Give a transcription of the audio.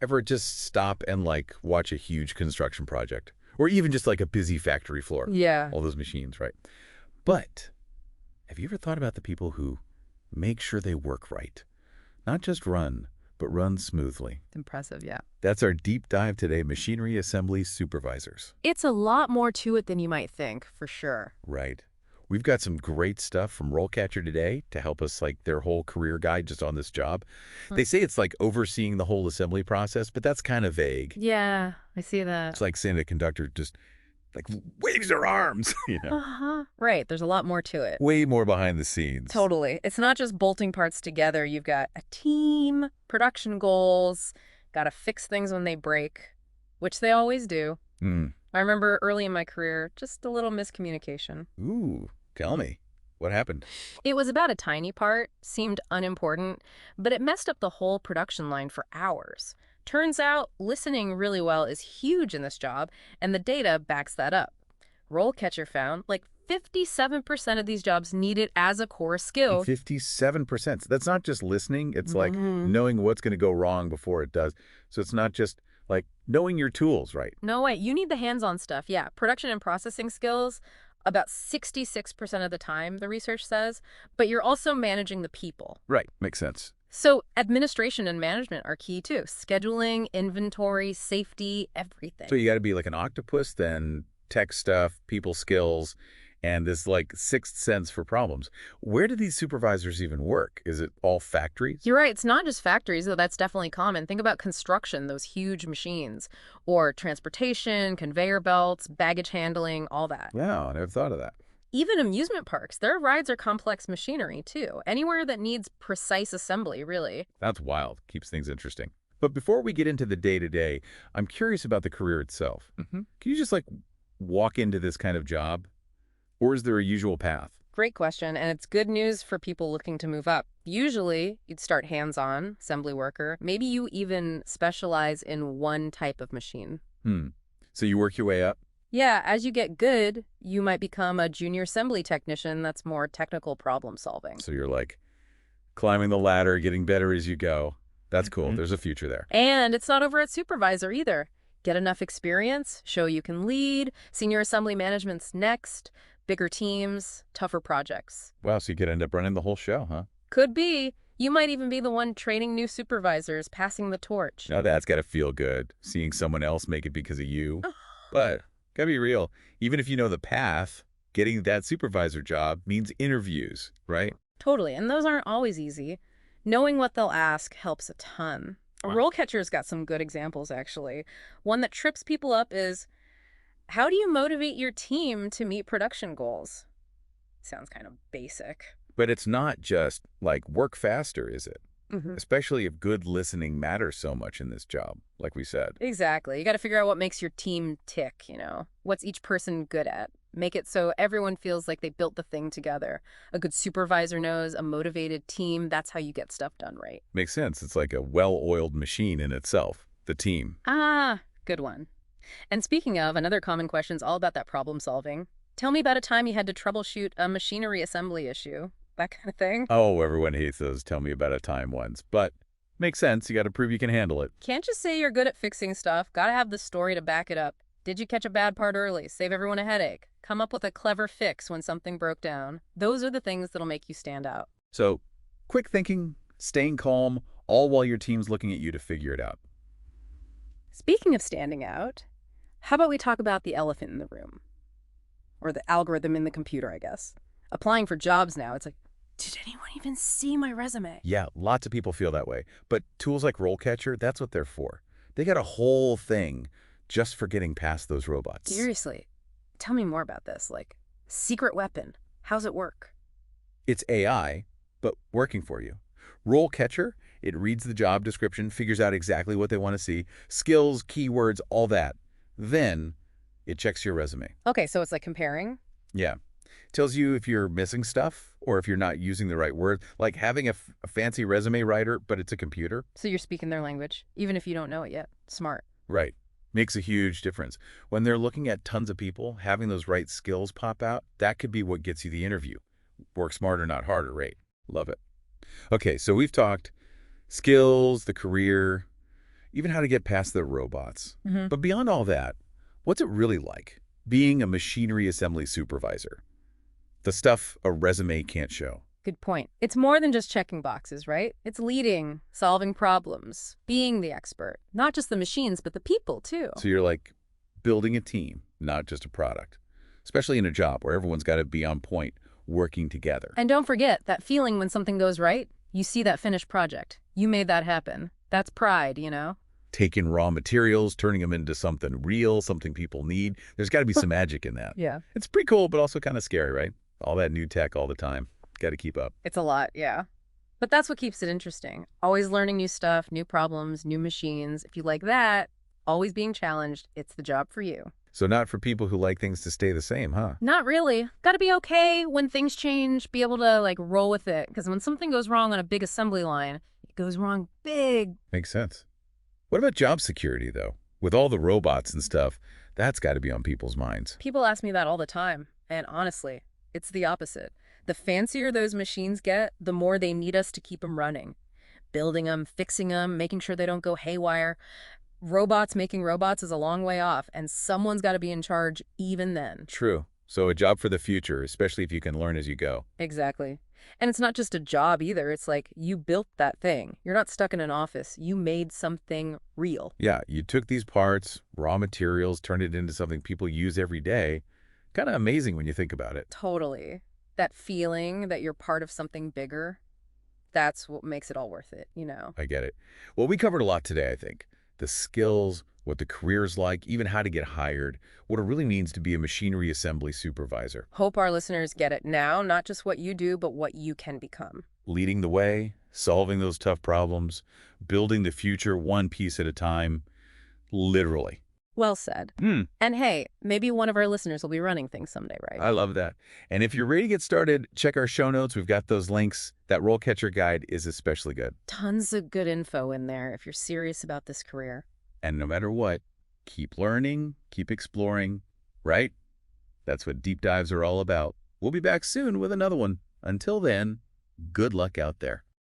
Ever just stop and, like, watch a huge construction project? Or even just, like, a busy factory floor? Yeah. All those machines, right? But have you ever thought about the people who make sure they work right? Not just run, but run smoothly. It's impressive, yeah. That's our deep dive today, Machinery Assembly Supervisors. It's a lot more to it than you might think, for sure. Right. We've got some great stuff from RoleCatcher today to help us, like, their whole career guide just on this job. Hmm. They say it's like overseeing the whole assembly process, but that's kind of vague. Yeah, I see It's that. like saying a conductor just, like, waves their arms, you know? Uh-huh. Right, there's a lot more to it. Way more behind the scenes. Totally. It's not just bolting parts together. You've got a team, production goals, got to fix things when they break, which they always do. Hmm. I remember early in my career, just a little miscommunication. Ooh, tell me. What happened? It was about a tiny part, seemed unimportant, but it messed up the whole production line for hours. Turns out, listening really well is huge in this job, and the data backs that up. RoleCatcher found like 57% of these jobs need it as a core skill. 57%. That's not just listening. It's like Mhm. knowing what's going to go wrong before it does. So it's not just like knowing your tools, right? No way. You need the hands-on stuff. Yeah, production and processing skills about 66% of the time, the research says, but you're also managing the people. Right. Makes sense. So administration and management are key too. Scheduling, inventory, safety, everything. So you got to be like an octopus, then tech stuff, people skills, and this like sixth sense for problems. Where do these supervisors even work? Is it all factories? You're right. It's not just factories, though that's definitely common. Think about construction, those huge machines, or transportation, conveyor belts, baggage handling, all that. Wow, I never thought of that. Even amusement parks, their rides are complex machinery, too. Anywhere that needs precise assembly, really. That's wild. Keeps things interesting. But before we get into the day-to-day, I'm curious about the career itself. Can you just like walk into this kind of job? Or is there a usual path? Great question, and it's good news for people looking to move up. Usually, you'd start hands-on, assembly worker. Maybe you even specialize in one type of machine. Hmm. So you work your way up? Yeah, as you get good, you might become a junior assembly technician that's more technical problem solving. So you're like climbing the ladder, getting better as you go. That's cool. Mhm. There's a future there. And it's not over at supervisor either. Get enough experience, show you can lead, senior assembly management's next, bigger teams, tougher projects. Wow, so you could end up running the whole show, huh? Could be. You might even be the one training new supervisors, passing the torch. Now that's got to feel good, seeing someone else make it because of you. But gotta be real, even if you know the path, getting that supervisor job means interviews, right? Totally, and those aren't always easy. Knowing what they'll ask helps a ton. A Wow. RoleCatcher's got some good examples, actually. One that trips people up is, how do you motivate your team to meet production goals? Sounds kind of basic. But it's not just like work faster, is it? Hmm. Especially if good listening matters so much in this job, like we said. Exactly. You got to figure out what makes your team tick, What's each person good at? Make it so everyone feels like they built the thing together. A good supervisor knows a motivated team. That's how you get stuff done right. Makes sense. It's like a well-oiled machine in itself, the team. Ah, good one. And speaking of, another common question is all about that problem solving. Tell me about a time you had to troubleshoot a machinery assembly issue. That kind of thing. Oh, everyone hates those tell me about a time ones, but makes sense. You got to prove you can handle it. Can't just say you're good at fixing stuff. Gotta have the story to back it up. Did you catch a bad part early? Save everyone a headache. Come up with a clever fix when something broke down. Those are the things that'll make you stand out. So, quick thinking, staying calm, all while your team's looking at you to figure it out. Speaking of standing out, how about we talk about the elephant in the room? Or the algorithm in the computer, I guess. Applying for jobs now, it's like, did anyone even see my resume? Yeah, lots of people feel that way. But tools like RoleCatcher, that's what they're for. They got a whole thing just for getting past those robots. Seriously, tell me more about this. Like, secret weapon. How's it work? It's AI, but working for you. RoleCatcher, it reads the job description, figures out exactly what they want to see, skills, keywords, all that. Then it checks your resume. Okay, so it's like comparing? Yeah. Tells you if you're missing stuff or if you're not using the right word, like having a fancy resume writer, but it's a computer. So you're speaking their language, even if you don't know it yet. Smart. Right. Makes a huge difference. When they're looking at tons of people, having those right skills pop out, that could be what gets you the interview. Work smarter, not harder, right? Love it. Okay, so we've talked skills, the career. even how to get past the robots. Hmm. But beyond all that, what's it really like being a machinery assembly supervisor? The stuff a resume can't show. Good point. It's more than just checking boxes, right? It's leading, solving problems, being the expert. Not just the machines, but the people, too. So you're like building a team, not just a product, especially in a job where everyone's got to be on point, working together. And don't forget that feeling when something goes right. You see that finished project. You made that happen. That's pride, you know? Taking raw materials, turning them into something real, something people need. There's got to be some magic in that. Yeah. It's pretty cool, but also kind of scary, right? All that new tech all the time. Got to keep up. It's a lot, yeah. But that's what keeps it interesting. Always learning new stuff, new problems, new machines. If you like that, always being challenged, it's the job for you. So not for people who like things to stay the same, huh? Not really. Got to be okay when things change, be able to like roll with it. Because when something goes wrong on a big assembly line, it goes wrong big. Makes sense. What about job security, though? With all the robots and stuff, that's got to be on people's minds. People ask me that all the time. And honestly, it's the opposite. The fancier those machines get, the more they need us to keep them running. Building them, fixing them, making sure they don't go haywire. Robots making robots is a long way off, and someone's got to be in charge even then. True. So a job for the future, especially if you can learn as you go. Exactly. And it's not just a job either. It's like you built that thing. You're not stuck in an office. You made something real. Yeah, you took these parts, raw materials, turned it into something people use every day. Kind of amazing when you think about it. Totally. That feeling that you're part of something bigger, that's what makes it all worth it, you know? I get it. Well, we covered a lot today, I think. The skills, what the career's like, even how to get hired, what it really means to be a machinery assembly supervisor. Hope our listeners get it now, not just what you do, but what you can become. Leading the way, solving those tough problems, building the future one piece at a time, literally. Well said. And hey, maybe one of our listeners will be running things someday, right? I love that. And if you're ready to get started, check our show notes. We've got those links. That RoleCatcher guide is especially good. Tons of good info in there if you're serious about this career. And no matter what, keep learning, keep exploring, right? That's what deep dives are all about. We'll be back soon with another one. Until then, good luck out there.